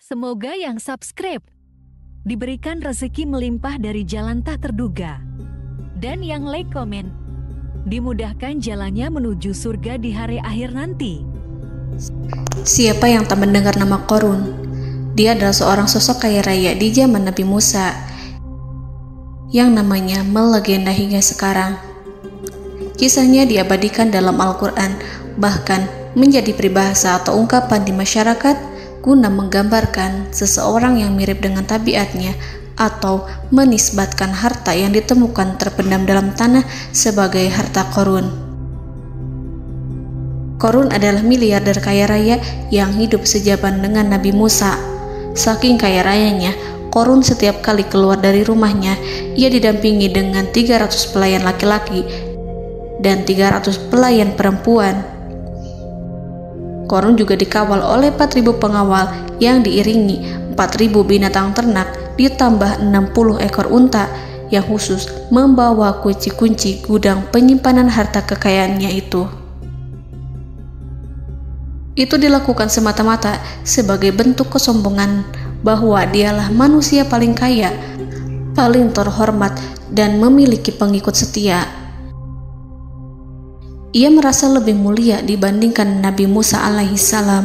Semoga yang subscribe diberikan rezeki melimpah dari jalan tak terduga. Dan yang like komen, dimudahkan jalannya menuju surga di hari akhir nanti. Siapa yang tak mendengar nama Qorun? Dia adalah seorang sosok kaya raya di zaman Nabi Musa yang namanya melegenda hingga sekarang. Kisahnya diabadikan dalam Al-Quran, bahkan menjadi peribahasa atau ungkapan di masyarakat guna menggambarkan seseorang yang mirip dengan tabiatnya atau menisbatkan harta yang ditemukan terpendam dalam tanah sebagai harta Qorun. Qorun adalah miliarder kaya raya yang hidup sejaman dengan Nabi Musa. Saking kaya rayanya, Qorun setiap kali keluar dari rumahnya, ia didampingi dengan 300 pelayan laki-laki dan 300 pelayan perempuan. Qorun juga dikawal oleh 4.000 pengawal yang diiringi 4.000 binatang ternak ditambah 60 ekor unta yang khusus membawa kunci-kunci gudang penyimpanan harta kekayaannya itu. Itu dilakukan semata-mata sebagai bentuk kesombongan bahwa dialah manusia paling kaya, paling terhormat, dan memiliki pengikut setia. Ia merasa lebih mulia dibandingkan Nabi Musa alaihissalam.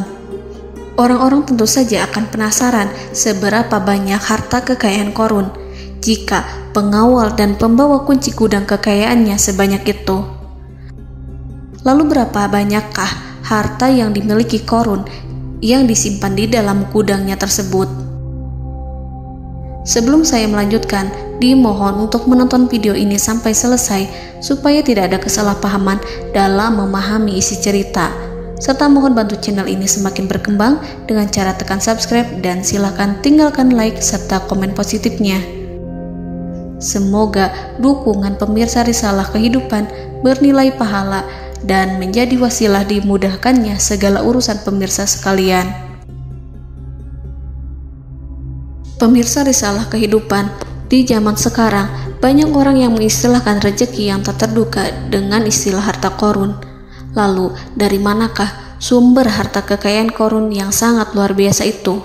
Orang-orang tentu saja akan penasaran seberapa banyak harta kekayaan Qorun jika pengawal dan pembawa kunci gudang kekayaannya sebanyak itu. Lalu berapa banyakkah harta yang dimiliki Qorun yang disimpan di dalam gudangnya tersebut? Sebelum saya melanjutkan, dimohon untuk menonton video ini sampai selesai supaya tidak ada kesalahpahaman dalam memahami isi cerita, serta mohon bantu channel ini semakin berkembang dengan cara tekan subscribe dan silakan tinggalkan like serta komen positifnya. Semoga dukungan pemirsa Risalah Kehidupan bernilai pahala dan menjadi wasilah dimudahkannya segala urusan pemirsa sekalian. Pemirsa Risalah Kehidupan, di zaman sekarang banyak orang yang mengistilahkan rezeki yang tak terduga dengan istilah harta Qorun. Lalu dari manakah sumber harta kekayaan Qorun yang sangat luar biasa itu?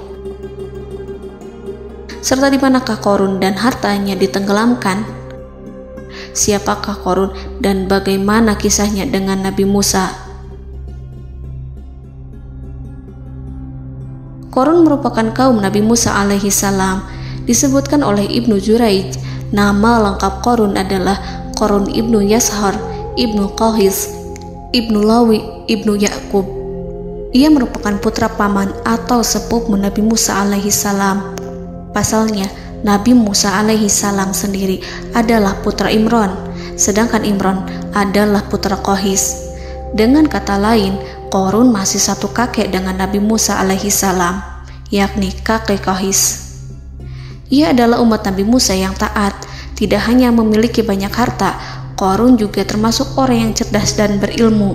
Serta di manakah Qorun dan hartanya ditenggelamkan? Siapakah Qorun dan bagaimana kisahnya dengan Nabi Musa? Qorun merupakan kaum Nabi Musa alaihissalam. Disebutkan oleh Ibnu Jurayj, nama lengkap Qorun adalah Qorun ibnu Yashar, ibnu Qahis, ibnu Lawi, ibnu Yakub. Ia merupakan putra paman atau sepupu Nabi Musa alaihissalam. Pasalnya, Nabi Musa alaihissalam sendiri adalah putra Imran, sedangkan Imran adalah putra Qahis. Dengan kata lain, Qorun masih satu kakek dengan Nabi Musa alaihissalam, yakni kakek Qahis. Ia adalah umat Nabi Musa yang taat. Tidak hanya memiliki banyak harta, Qorun juga termasuk orang yang cerdas dan berilmu.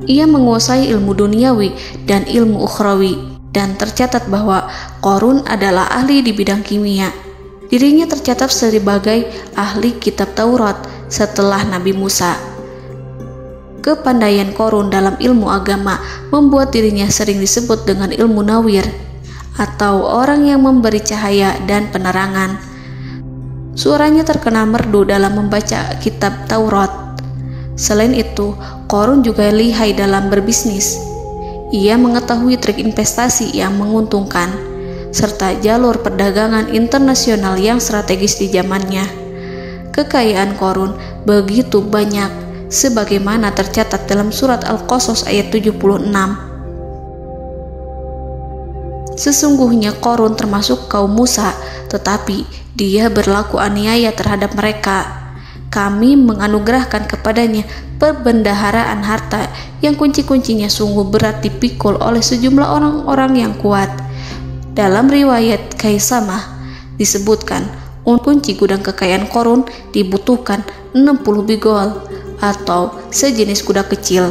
Ia menguasai ilmu duniawi dan ilmu ukhrawi, dan tercatat bahwa Qorun adalah ahli di bidang kimia. Dirinya tercatat sebagai ahli kitab Taurat setelah Nabi Musa. Kepandaian Qorun dalam ilmu agama membuat dirinya sering disebut dengan ilmu nawir, atau orang yang memberi cahaya dan penerangan. Suaranya terkenal merdu dalam membaca kitab Taurat. Selain itu, Qorun juga lihai dalam berbisnis. Ia mengetahui trik investasi yang menguntungkan, serta jalur perdagangan internasional yang strategis di zamannya. Kekayaan Qorun begitu banyak, sebagaimana tercatat dalam surat Al-Qasas ayat 76. Sesungguhnya Qorun termasuk kaum Musa, tetapi dia berlaku aniaya terhadap mereka. Kami menganugerahkan kepadanya perbendaharaan harta yang kunci-kuncinya sungguh berat dipikul oleh sejumlah orang-orang yang kuat. Dalam riwayat Kaisamah disebutkan, kunci gudang kekayaan Qorun dibutuhkan 60 bigol atau sejenis kuda kecil.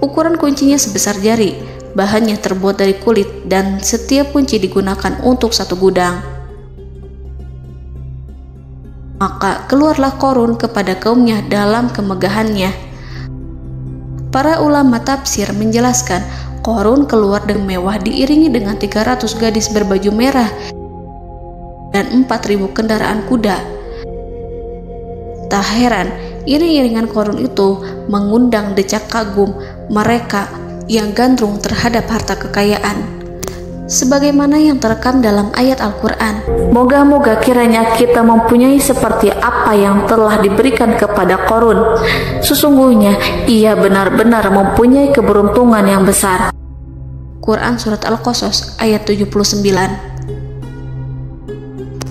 Ukuran kuncinya sebesar jari, bahannya terbuat dari kulit, dan setiap kunci digunakan untuk satu gudang. Maka keluarlah Qorun kepada kaumnya dalam kemegahannya. Para ulama tafsir menjelaskan Qarun keluar dengan mewah diiringi dengan 300 gadis berbaju merah dan 4.000 kendaraan kuda. Tak heran, iring-iringan Qarun itu mengundang decak kagum mereka yang gandrung terhadap harta kekayaan. Sebagaimana yang terekam dalam ayat Al-Quran, moga-moga kiranya kita mempunyai seperti apa yang telah diberikan kepada Qarun. Sesungguhnya ia benar-benar mempunyai keberuntungan yang besar. Quran Surat Al-Qasas ayat 79.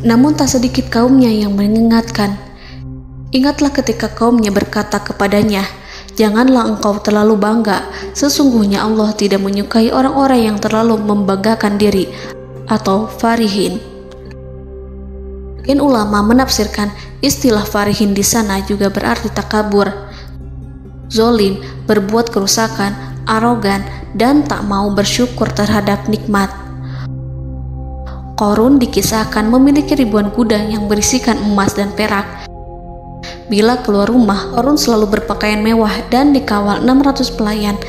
Namun tak sedikit kaumnya yang mengingatkan. Ingatlah ketika kaumnya berkata kepadanya, janganlah engkau terlalu bangga, sesungguhnya Allah tidak menyukai orang-orang yang terlalu membanggakan diri atau farihin. Ulama menafsirkan istilah farihin di sana juga berarti takabur, zolim, berbuat kerusakan, arogan, dan tak mau bersyukur terhadap nikmat. Qarun dikisahkan memiliki ribuan kuda yang berisikan emas dan perak. Bila keluar rumah, Qarun selalu berpakaian mewah dan dikawal 600 pelayan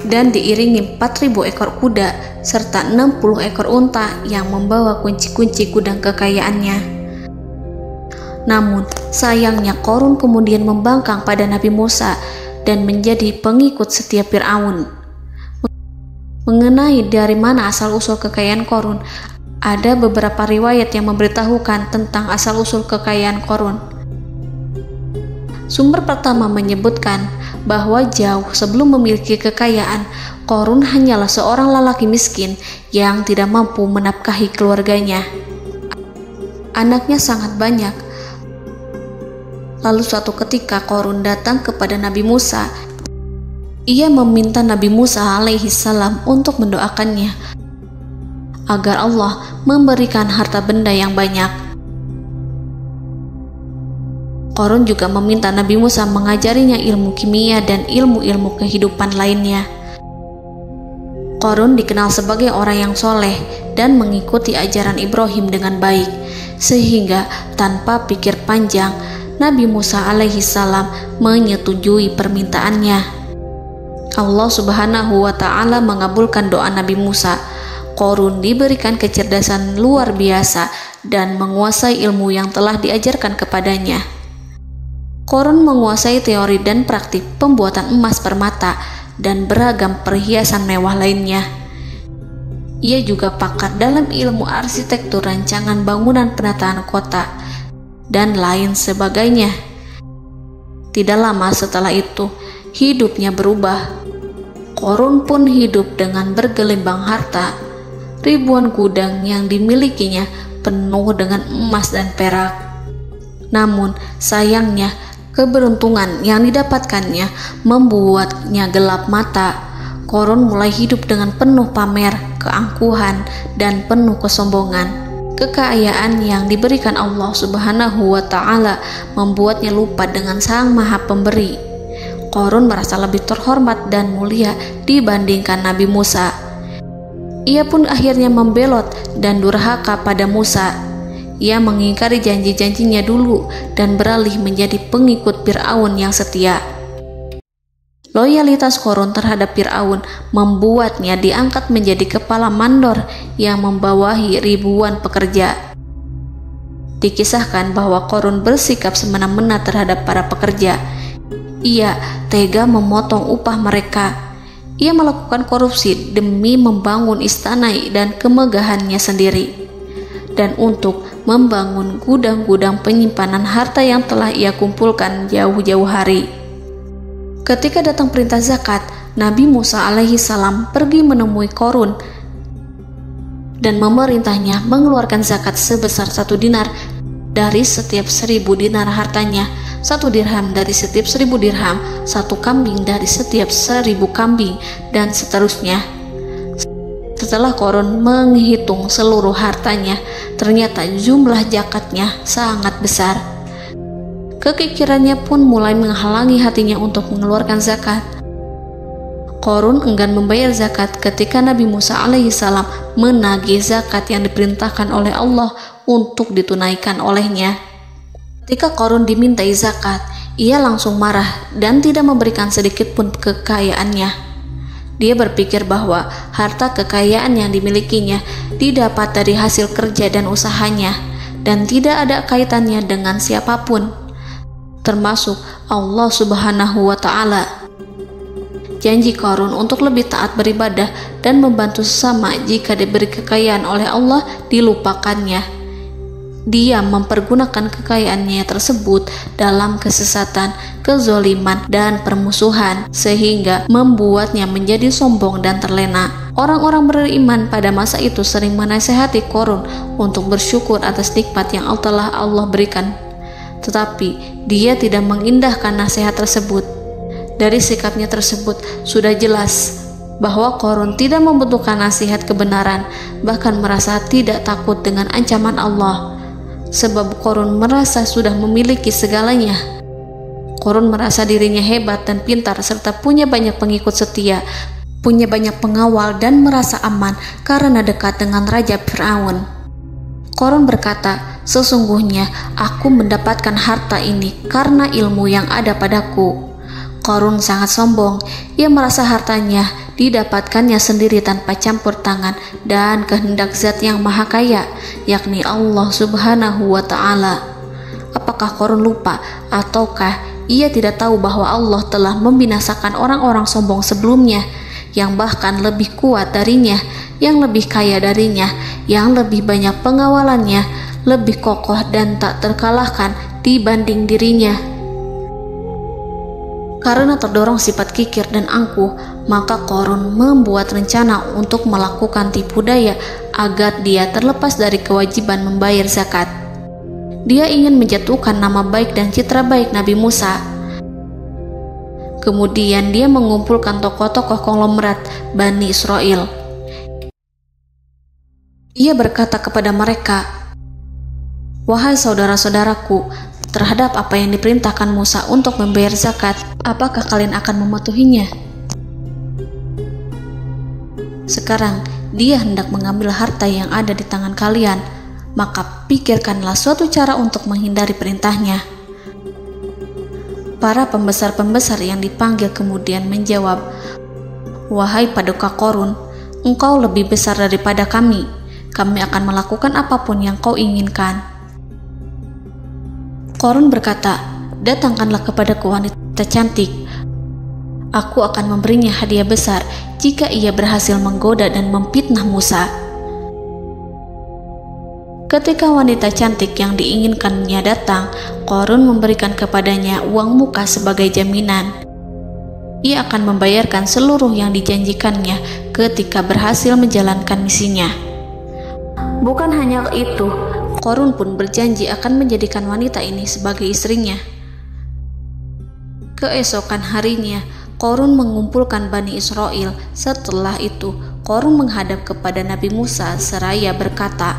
dan diiringi 4.000 ekor kuda serta 60 ekor unta yang membawa kunci-kunci gudang kekayaannya. Namun, sayangnya Qarun kemudian membangkang pada Nabi Musa dan menjadi pengikut setia Fir'aun. Mengenai dari mana asal-usul kekayaan Qarun, ada beberapa riwayat yang memberitahukan tentang asal-usul kekayaan Qarun. Sumber pertama menyebutkan bahwa jauh sebelum memiliki kekayaan, Qarun hanyalah seorang lelaki miskin yang tidak mampu menafkahi keluarganya. Anaknya sangat banyak. Lalu suatu ketika Qarun datang kepada Nabi Musa. Ia meminta Nabi Musa alaihi salam untuk mendoakannya agar Allah memberikan harta benda yang banyak. Qarun juga meminta Nabi Musa mengajarinya ilmu kimia dan ilmu-ilmu kehidupan lainnya. Qarun dikenal sebagai orang yang soleh dan mengikuti ajaran Ibrahim dengan baik, sehingga tanpa pikir panjang, Nabi Musa alaihi salam menyetujui permintaannya. Allah Subhanahu wa ta'ala mengabulkan doa Nabi Musa. Qarun diberikan kecerdasan luar biasa dan menguasai ilmu yang telah diajarkan kepadanya. Qarun menguasai teori dan praktik pembuatan emas permata dan beragam perhiasan mewah lainnya. Ia juga pakar dalam ilmu arsitektur, rancangan bangunan, penataan kota, dan lain sebagainya. Tidak lama setelah itu, hidupnya berubah. Qarun pun hidup dengan bergelimbang harta. Ribuan gudang yang dimilikinya penuh dengan emas dan perak. Namun, sayangnya, keberuntungan yang didapatkannya membuatnya gelap mata. Qarun mulai hidup dengan penuh pamer, keangkuhan, dan penuh kesombongan. Kekayaan yang diberikan Allah Subhanahu wa ta'ala membuatnya lupa dengan Sang Maha Pemberi. Qarun merasa lebih terhormat dan mulia dibandingkan Nabi Musa. Ia pun akhirnya membelot dan durhaka pada Musa. Ia mengingkari janji-janjinya dulu dan beralih menjadi pengikut Fir'aun yang setia. Loyalitas Qarun terhadap Fir'aun membuatnya diangkat menjadi kepala mandor yang membawahi ribuan pekerja. Dikisahkan bahwa Qarun bersikap semena-mena terhadap para pekerja. Ia tega memotong upah mereka. Ia melakukan korupsi demi membangun istana dan kemegahannya sendiri, dan untuk membangun gudang-gudang penyimpanan harta yang telah ia kumpulkan jauh-jauh hari. Ketika datang perintah zakat, Nabi Musa alaihi salam pergi menemui Qarun dan memerintahnya mengeluarkan zakat sebesar 1 dinar dari setiap 1000 dinar hartanya, 1 dirham dari setiap 1000 dirham, 1 kambing dari setiap 1000 kambing, dan seterusnya. Setelah Qarun menghitung seluruh hartanya, ternyata jumlah zakatnya sangat besar. Kekikirannya pun mulai menghalangi hatinya untuk mengeluarkan zakat. Qarun enggan membayar zakat ketika Nabi Musa alaihissalam menagih zakat yang diperintahkan oleh Allah untuk ditunaikan olehnya. Ketika Qarun dimintai zakat, ia langsung marah dan tidak memberikan sedikit pun kekayaannya. Dia berpikir bahwa harta kekayaan yang dimilikinya didapat dari hasil kerja dan usahanya, dan tidak ada kaitannya dengan siapapun, termasuk Allah Subhanahu wa Ta'ala. Janji Qarun untuk lebih taat beribadah dan membantu sesama jika diberi kekayaan oleh Allah dilupakannya. Dia mempergunakan kekayaannya tersebut dalam kesesatan, kezoliman, dan permusuhan, sehingga membuatnya menjadi sombong dan terlena. Orang-orang beriman pada masa itu sering menasihati Qarun untuk bersyukur atas nikmat yang telah Allah berikan, tetapi dia tidak mengindahkan nasihat tersebut. Dari sikapnya tersebut sudah jelas bahwa Qarun tidak membutuhkan nasihat kebenaran, bahkan merasa tidak takut dengan ancaman Allah. Sebab Qarun merasa sudah memiliki segalanya. Qarun merasa dirinya hebat dan pintar serta punya banyak pengikut setia, punya banyak pengawal dan merasa aman karena dekat dengan Raja Fir'aun. Qarun berkata, "Sesungguhnya aku mendapatkan harta ini karena ilmu yang ada padaku." Qarun sangat sombong. Ia merasa hartanya didapatkannya sendiri tanpa campur tangan dan kehendak Zat yang Maha Kaya, yakni Allah Subhanahu wa Ta'ala. Apakah Qarun lupa ataukah ia tidak tahu bahwa Allah telah membinasakan orang-orang sombong sebelumnya yang bahkan lebih kuat darinya, yang lebih kaya darinya, yang lebih banyak pengawalannya, lebih kokoh dan tak terkalahkan dibanding dirinya? Karena terdorong sifat kikir dan angkuh, maka Qarun membuat rencana untuk melakukan tipu daya agar dia terlepas dari kewajiban membayar zakat. Dia ingin menjatuhkan nama baik dan citra baik Nabi Musa. Kemudian dia mengumpulkan tokoh-tokoh konglomerat Bani Israel. Ia berkata kepada mereka, "Wahai saudara-saudaraku, terhadap apa yang diperintahkan Musa untuk membayar zakat, apakah kalian akan mematuhinya? Sekarang dia hendak mengambil harta yang ada di tangan kalian, maka pikirkanlah suatu cara untuk menghindari perintahnya." Para pembesar-pembesar yang dipanggil kemudian menjawab, "Wahai paduka Qarun, engkau lebih besar daripada kami. Kami akan melakukan apapun yang kau inginkan." Qarun berkata, "Datangkanlah kepadaku wanita cantik. Aku akan memberinya hadiah besar jika ia berhasil menggoda dan memfitnah Musa." Ketika wanita cantik yang diinginkannya datang, Qarun memberikan kepadanya uang muka sebagai jaminan. Ia akan membayarkan seluruh yang dijanjikannya ketika berhasil menjalankan misinya. Bukan hanya itu, Qarun pun berjanji akan menjadikan wanita ini sebagai istrinya. Keesokan harinya, Qarun mengumpulkan Bani Israel. Setelah itu, Qarun menghadap kepada Nabi Musa seraya berkata,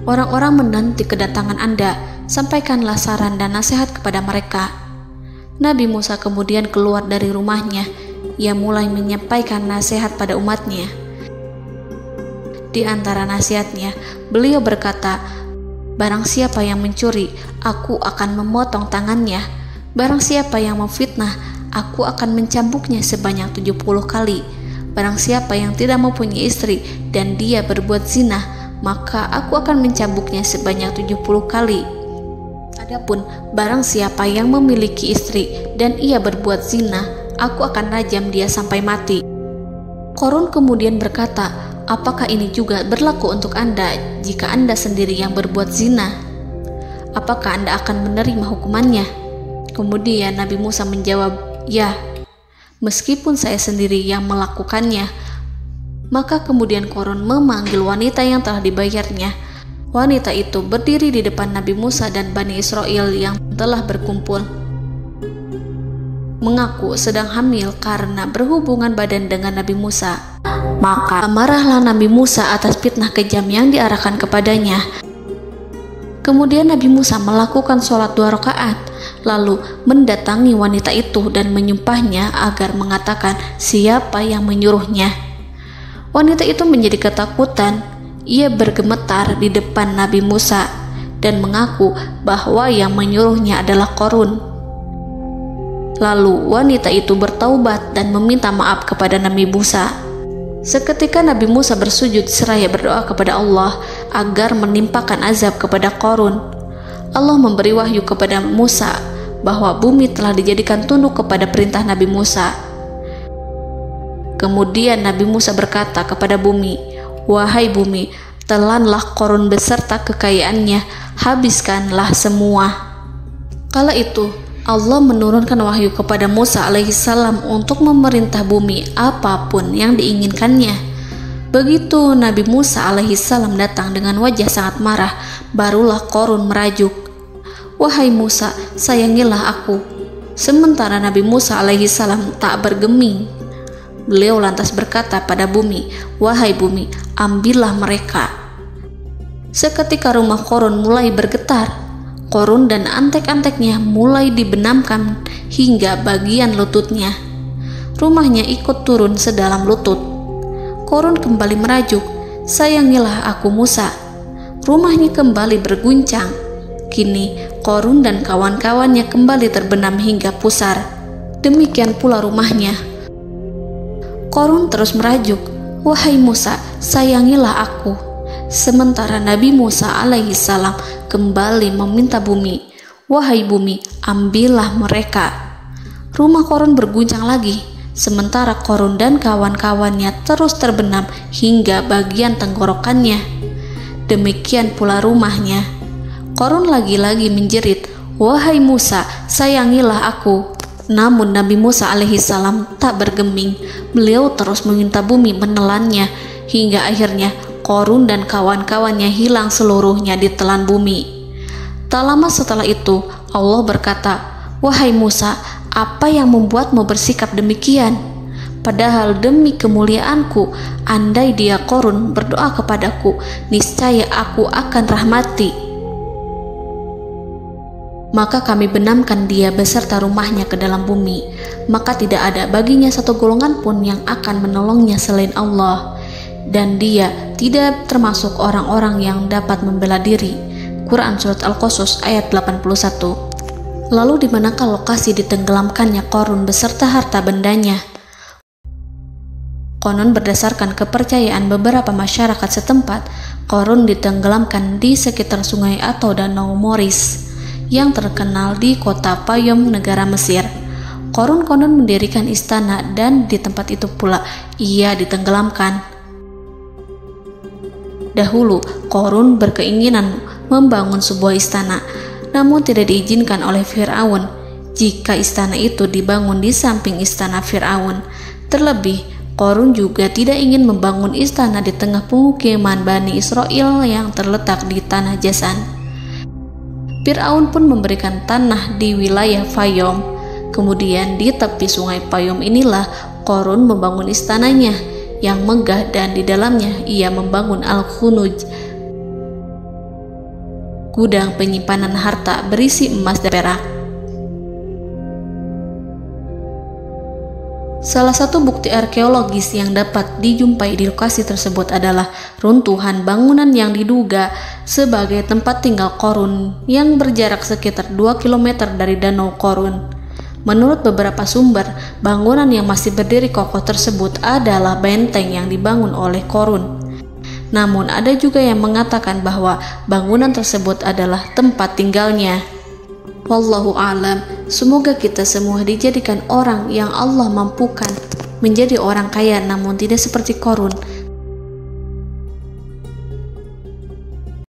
"Orang-orang menanti kedatangan Anda, sampaikanlah saran dan nasihat kepada mereka." Nabi Musa kemudian keluar dari rumahnya. Ia mulai menyampaikan nasihat pada umatnya. Di antara nasihatnya, beliau berkata, "Barang siapa yang mencuri, aku akan memotong tangannya. Barang siapa yang memfitnah, aku akan mencambuknya sebanyak 70 kali. Barang siapa yang tidak mempunyai istri dan dia berbuat zina, maka aku akan mencambuknya sebanyak 70 kali. Adapun barang siapa yang memiliki istri dan ia berbuat zina, aku akan rajam dia sampai mati." Qarun kemudian berkata, "Apakah ini juga berlaku untuk Anda jika Anda sendiri yang berbuat zina? Apakah Anda akan menerima hukumannya?" Kemudian Nabi Musa menjawab, "Ya, meskipun saya sendiri yang melakukannya." Maka kemudian Qarun memanggil wanita yang telah dibayarnya. Wanita itu berdiri di depan Nabi Musa dan Bani Israel yang telah berkumpul, mengaku sedang hamil karena berhubungan badan dengan Nabi Musa. Maka marahlah Nabi Musa atas fitnah kejam yang diarahkan kepadanya. Kemudian Nabi Musa melakukan sholat 2 rakaat, lalu mendatangi wanita itu dan menyumpahnya agar mengatakan siapa yang menyuruhnya. Wanita itu menjadi ketakutan. Ia bergemetar di depan Nabi Musa dan mengaku bahwa yang menyuruhnya adalah Qarun. Lalu wanita itu bertaubat dan meminta maaf kepada Nabi Musa. Seketika Nabi Musa bersujud seraya berdoa kepada Allah agar menimpakan azab kepada Qarun. Allah memberi wahyu kepada Musa bahwa bumi telah dijadikan tunduk kepada perintah Nabi Musa. Kemudian Nabi Musa berkata kepada bumi, "Wahai bumi, telanlah Qarun beserta kekayaannya, habiskanlah semua." Kala itu Allah menurunkan wahyu kepada Musa alaihissalam untuk memerintah bumi apapun yang diinginkannya. Begitu Nabi Musa alaihissalam datang dengan wajah sangat marah, barulah Qarun merajuk, "Wahai Musa, sayangilah aku." Sementara Nabi Musa alaihissalam tak bergeming. Beliau lantas berkata pada bumi, "Wahai bumi, ambillah mereka." Seketika rumah Qarun mulai bergetar. Qarun dan antek-anteknya mulai dibenamkan hingga bagian lututnya. Rumahnya ikut turun sedalam lutut. Qarun kembali merajuk, "Sayangilah aku Musa." Rumahnya kembali berguncang. Kini Qarun dan kawan-kawannya kembali terbenam hingga pusar. Demikian pula rumahnya. Qarun terus merajuk, "Wahai Musa, sayangilah aku." Sementara Nabi Musa alaihissalam kembali meminta bumi, "Wahai bumi, ambillah mereka." Rumah Qarun berguncang lagi, sementara Qarun dan kawan-kawannya terus terbenam hingga bagian tenggorokannya. Demikian pula rumahnya. Qarun lagi-lagi menjerit, "Wahai Musa, sayangilah aku." Namun Nabi Musa alaihissalam tak bergeming. Beliau terus meminta bumi menelannya hingga akhirnya Qarun dan kawan-kawannya hilang seluruhnya ditelan bumi. Tak lama setelah itu Allah berkata, "Wahai Musa, apa yang membuatmu bersikap demikian? Padahal demi kemuliaanku, andai dia Qarun berdoa kepadaku, niscaya aku akan rahmati. Maka kami benamkan dia beserta rumahnya ke dalam bumi, maka tidak ada baginya satu golongan pun yang akan menolongnya selain Allah, dan dia tidak termasuk orang-orang yang dapat membela diri." Quran Surat Al-Qasas ayat 81. Lalu di manakah lokasi ditenggelamkannya Qarun beserta harta bendanya? Konon berdasarkan kepercayaan beberapa masyarakat setempat, Qarun ditenggelamkan di sekitar sungai atau danau Moris yang terkenal di kota Payom, negara Mesir. Qarun konon mendirikan istana dan di tempat itu pula ia ditenggelamkan. Dahulu, Qarun berkeinginan membangun sebuah istana, namun tidak diizinkan oleh Fir'aun jika istana itu dibangun di samping istana Fir'aun. Terlebih, Qarun juga tidak ingin membangun istana di tengah pemukiman Bani Israel yang terletak di tanah Jasan. Fir'aun pun memberikan tanah di wilayah Fayom. Kemudian di tepi sungai Payom inilah Qarun membangun istananya yang megah, dan di dalamnya ia membangun Al-Khunuj, gudang penyimpanan harta berisi emas dan perak. Salah satu bukti arkeologis yang dapat dijumpai di lokasi tersebut adalah runtuhan bangunan yang diduga sebagai tempat tinggal Qarun yang berjarak sekitar 2 km dari Danau Qarun. Menurut beberapa sumber, bangunan yang masih berdiri kokoh tersebut adalah benteng yang dibangun oleh Qarun. Namun ada juga yang mengatakan bahwa bangunan tersebut adalah tempat tinggalnya. Wallahu a'lam. Semoga kita semua dijadikan orang yang Allah mampukan menjadi orang kaya namun tidak seperti Qarun,